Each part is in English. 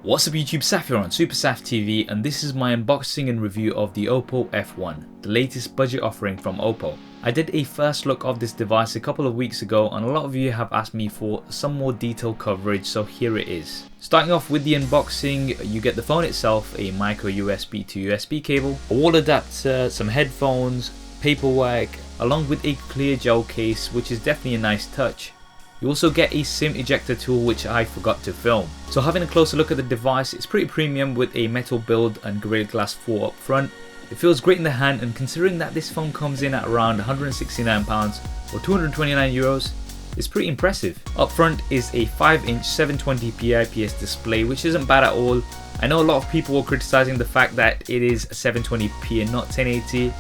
What's up YouTube, Saf here on SuperSaf TV, and this is my unboxing and review of the Oppo F1, the latest budget offering from Oppo. I did a first look of this device a couple of weeks ago and a lot of you have asked me for some more detailed coverage, so here it is. Starting off with the unboxing, you get the phone itself, a micro USB to USB cable, a wall adapter, some headphones, paperwork, along with a clear gel case, which is definitely a nice touch. You also get a SIM ejector tool, which I forgot to film. So having a closer look at the device, it's pretty premium with a metal build and Gorilla Glass 4 up front. It feels great in the hand, and considering that this phone comes in at around £169 or 229 euros, it's pretty impressive. Up front is a 5-inch 720p IPS display, which isn't bad at all. I know a lot of people were criticizing the fact that it is 720p and not 1080,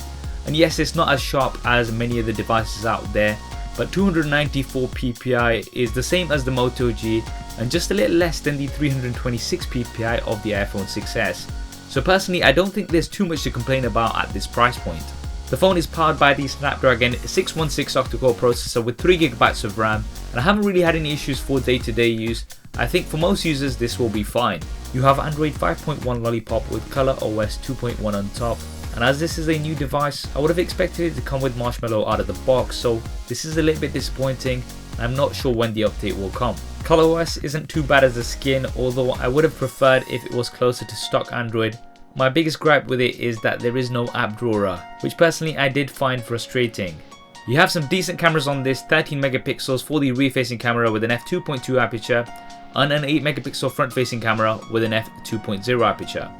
and yes, it's not as sharp as many of the devices out there, but 294 ppi is the same as the Moto G and just a little less than the 326 ppi of the iPhone 6s. So personally, I don't think there's too much to complain about at this price point. The phone is powered by the Snapdragon 616 Octa-core processor with 3GB of RAM, and I haven't really had any issues for day-to-day use. I think for most users this will be fine. You have Android 5.1 Lollipop with ColorOS 2.1 on top. And as this is a new device, I would have expected it to come with Marshmallow out of the box, so this is a little bit disappointing. I'm not sure when the update will come. ColorOS isn't too bad as a skin, although I would have preferred if it was closer to stock Android. My biggest gripe with it is that there is no app drawer, which personally I did find frustrating. You have some decent cameras on this, 13 megapixels for the rear-facing camera with an f2.2 aperture, and an 8 megapixel front-facing camera with an f2.0 aperture.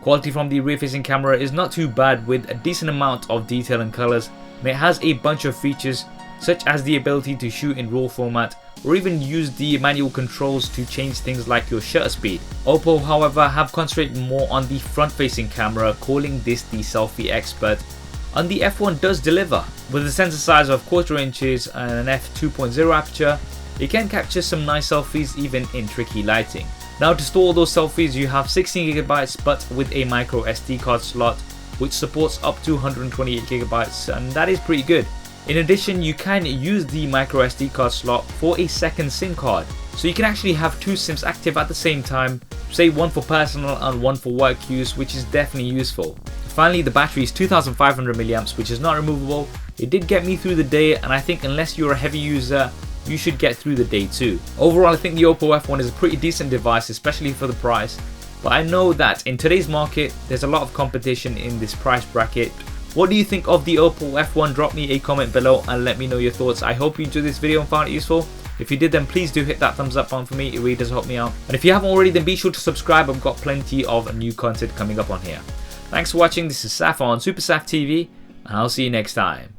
Quality from the rear-facing camera is not too bad with a decent amount of detail and colors, and it has a bunch of features such as the ability to shoot in RAW format or even use the manual controls to change things like your shutter speed. Oppo, however, have concentrated more on the front-facing camera, calling this the selfie expert, and the F1 does deliver. With a sensor size of 1/4 inches and an f2.0 aperture, it can capture some nice selfies even in tricky lighting. Now to store those selfies, you have 16GB but with a microSD card slot, which supports up to 128GB, and that is pretty good. In addition, you can use the microSD card slot for a second SIM card, so you can actually have two SIMs active at the same time, say one for personal and one for work use, which is definitely useful. Finally, the battery is 2500 mAh, which is not removable. It did get me through the day, and I think unless you're a heavy user, you should get through the day too. Overall, I think the Oppo F1 is a pretty decent device, especially for the price, but I know that in today's market there's a lot of competition in this price bracket. What do you think of the Oppo F1? Drop me a comment below and let me know your thoughts. I hope you enjoyed this video and found it useful. If you did, then please do hit that thumbs up button for me, it really does help me out. And if you haven't already, then be sure to subscribe. I've got plenty of new content coming up on here. Thanks for watching. This is Saf on SuperSaf TV, and I'll see you next time.